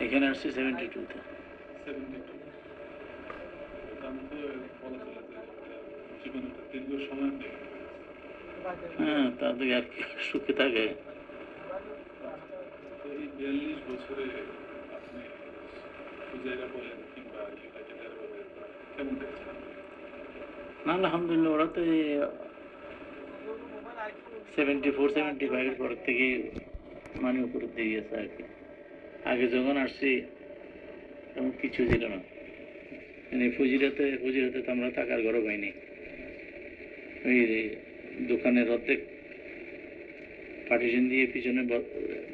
এখানে আসছি 72-তে। হ্যাঁ, তাদের আর কি সুখে থাকে। না, আলহামদুলিল্লাহ, ওরা তো 74-75 পর থেকে মানে উপরের দিকে গেছে আর কি। আগে যখন আসছি তখন কিছু ছিল না, মানে ফুজিরাতে তো আমরা থাকার ঘরও পাইনি। ওই দোকানের অর্ধেক পার্টিশন দিয়ে পিছনে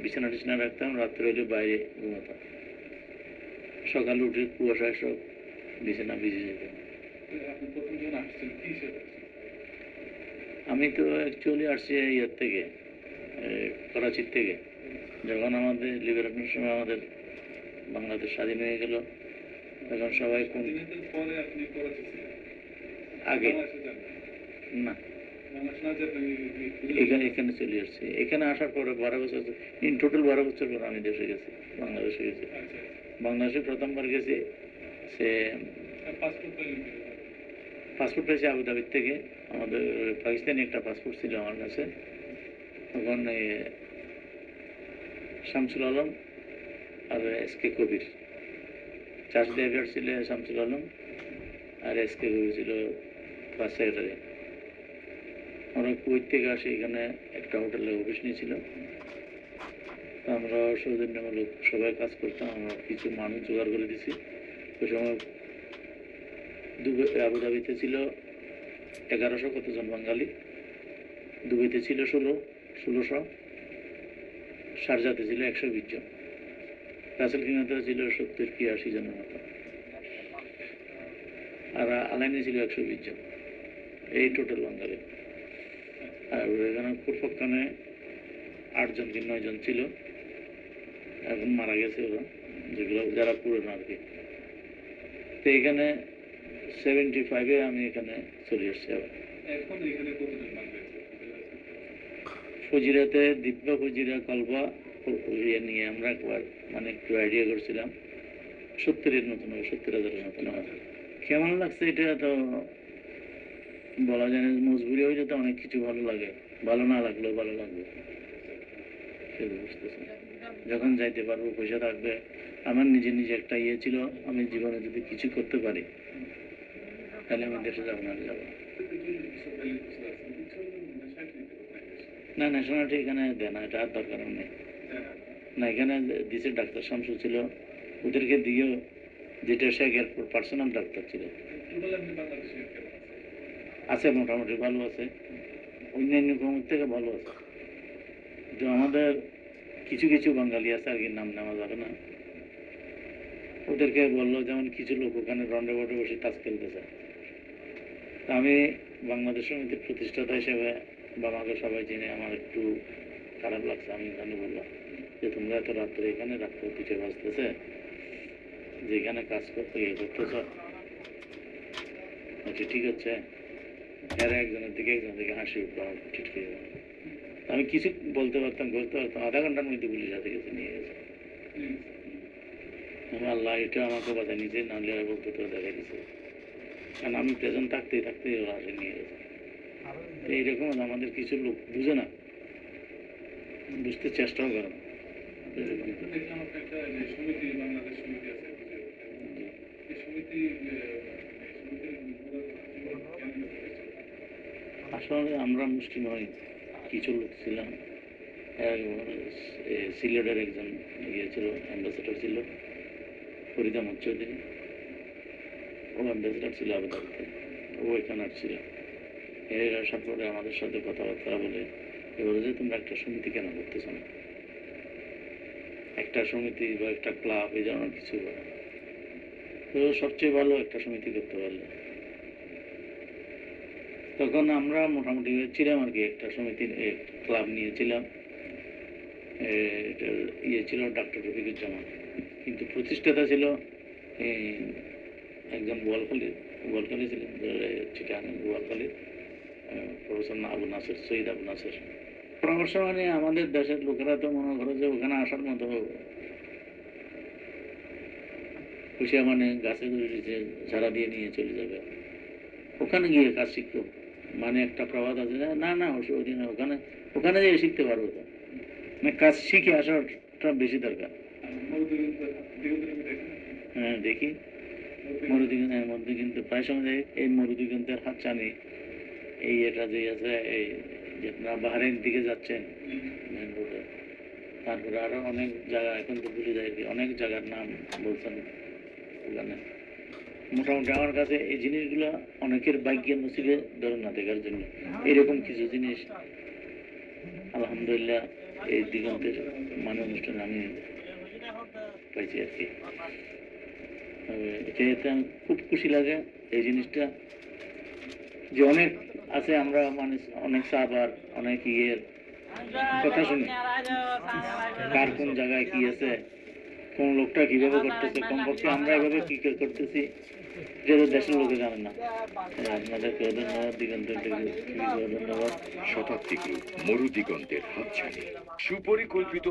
বিছানা টিছানা রাখতাম, রাত্রে হইলে বাইরে ঘুমাতাম, সকালে উঠে কুয়াশায় সব বিছানা ভিজে যেতাম। আমি তো অ্যাকচুয়ালি আসছি ইয়ার থেকে, করাচির থেকে। যখন আমাদের লিবারেশনের সময় আমাদের বাংলাদেশ স্বাধীন হয়ে গেল, তখন সবাই আগে না, এখানে চলে আসছি। এখানে আসার পরে 12 বছর, ইন টোটাল 12 বছর পর আমি দেশে গেছি, বাংলাদেশে গেছি। বাংলাদেশে প্রথমবার গেছি, সে পাসপোর্ট পেয়েছি আবুধাবির থেকে। আমাদের পাকিস্তানি একটা পাসপোর্ট ছিল আমার কাছে, তখন শামসুল আলম আর এসকে কবির, চার্জ ড্রাইভার ছিল শামসুল আলম, আর এসকে কবির ছিল ফার্স্ট সেক্রেটারি। আমরা কুয়েত থেকে আসি, এখানে একটা হোটেলে অফিস নিয়েছিল। আমরা সৌজন্যমূলক সবাই কাজ করতাম, আমরা কিছু মানুষ জোগাড় করে দিছি। ওই সময় আবুধাবিতে ছিল 1100 কতজন বাঙালি, দুবাইতে ছিল 1600, শারজাতে ছিল 120 জন, রাসেল খাইমাতে ছিল 70-80 জনের মতো, আর আলাইনে ছিল 120 জন, এই টোটাল বাঙালি। আর এখানে পূর্বখানে 8 জন কি 9 জন ছিল, এখন মারা গেছে ওরা, যেগুলো যারা পুরনো আর কি। তো এখানে 75-এ আমি এখানে চলে এসছি। আবার ফজিরাতে দিব্যা ফজিরা কল্পা ইয়ে নিয়ে আমরা একবার মানে একটু আইডিয়া করছিলাম, 70-এর মতন হবে, 70,000-এর মতন হবে। কেমন লাগছে এটা তো বলা যায় না, মজবুরি হয়ে যেতে অনেক কিছু ভালো লাগে, ভালো না লাগলেও ভালো লাগবে, বুঝতেছি। যখন যাইতে পারবো, পয়সা থাকবে, আমার নিজে একটা ইয়ে ছিল, আমি জীবনে যদি কিছু করতে পারি তাহলে আমি দেশে যাবো, না যাবো না। ন্যাশনালিটি এখানে দেয় না, এটা আর দরকার নেই না। এখানে দিছে, ডাক্তার শামসু ছিল, ওদেরকে দিয়েও, যেটা সে পার্সোনাল ডাক্তার ছিল, আছে মোটামুটি ভালো আছে, অন্যান্য কর্মের থেকে ভালো আছে। কিন্তু আমাদের কিছু বাঙালি আছে আর কি, নাম নেওয়া যাবে না, ওদেরকে বললো, যেমন কিছু লোক ওখানে রন্ডে বটে বসে তাস খেলতেছে। আমি বাংলাদেশ সমিতির প্রতিষ্ঠাতা হিসেবে বাবাকে সবাই চিনে, আমার একটু খারাপ লাগছে। আমি এখানে বললাম যে তোমরা এত রাত্রে এখানে রাত্রে পিঠে বাজতেছে, যেখানে কাজ করতে ইয়ে করতেছ, আচ্ছা ঠিক আছে। এরা একজনের দিকে হাসি উঠলো, ঠিক হয়ে যাবে। আমি কিছু বলতে পারতাম, আধা ঘন্টার মধ্যে পুলিশ হাতে গেছে, নিয়ে গেছে। আল্লাহ এটা আমাকে বাজায়, নিজে নাহলে বলতে তো দেখা গেছে, কারণ আমি প্রেজেন্ট থাকতেই ওরা আসে নিয়ে গেছে। এইরকম আমাদের কিছু লোক বুঝে না, বুঝতে চেষ্টাও করে না। আসলে আমরা মুসলিম হই, কিছু লোক ছিলাম, সিলেটের একজন গিয়েছিল, অ্যাম্বাসেডার ছিল ফরিদ আহমদ চৌধুরী, ও অ্যাম্বাসেডার ছিল আবুধাবিতে, ও এখানে আসছিল। এর আসার পরে আমাদের সাথে কথাবার্তা বলে বলে যে তোমরা একটা সমিতি কেন করতেছ না, একটা সমিতি বা একটা ক্লাব এই ধরনের কিছু, তো সবচেয়ে ভালো একটা সমিতি করতে পারলে। তখন আমরা মোটামুটি ছিলাম আর কি, একটা সমিতির ক্লাব নিয়েছিলাম, এটার ইয়ে ছিল ডাক্তার রফিকুজ্জামান, কিন্তু প্রতিষ্ঠাতা ছিল একজন বোয়ালখালী ছিলেন, চিটাগাং বোয়ালখালীর প্রফেসর আবু নাসের, সৈয়দ আবু নাসের, পরামর্শ মানে আমাদের দেশের লোকেরা তো মনে করো যে ওখানে আসার মতো খুশি মানে গাছে ধরে ঝাড়া দিয়ে নিয়ে চলে যাবে, ওখানে গিয়ে কাজ শিখতো। মানে একটা প্রবাদ আছে যে, না না ওই দিনে ওখানে ওখানে যেয়ে শিখতে পারবো তো, মানে কাজ শিখে আসাটা বেশি দরকার। হ্যাঁ দেখি মরুদিগন্তের মধ্যে কিন্তু প্রায় সময় দেখি এই মরুদিগন্তের হাতছানি এই এটা যে আছে এই যে আপনারা বাহারের দিকে যাচ্ছেন মেন রোডে, তারপরে আরো অনেক জায়গা এখন তো ভুলে যায়, অনেক জায়গার নাম বলছেন ওখানে। মোটামুটি আমার কাছে এই জিনিসগুলো অনেকের ভাগ্যের নসিবে ধরে না দেখার জন্য, এরকম কিছু জিনিস আলহামদুলিল্লাহ এই দিগন্তের মানে অনুষ্ঠানে আমি পাইছি আর কি। এতে খুব খুশি লাগে এই জিনিসটা যে অনেক আছে আমরা মানে অনেক সাবার অনেক ইয়ের কথা শুনি, কার কোন জায়গায় কি আছে, কোন লোকটা কিভাবে করতেছে, কমপক্ষে আমরা এভাবে কি করতেছি যেটা দেশের লোকে জানে না। আপনাদেরকে ধন্যবাদ, দিগন্তের ধন্যবাদ। শতাব্দী গ্রুপ, মরুদিগন্তের হাতছানি, সুপরিকল্পিত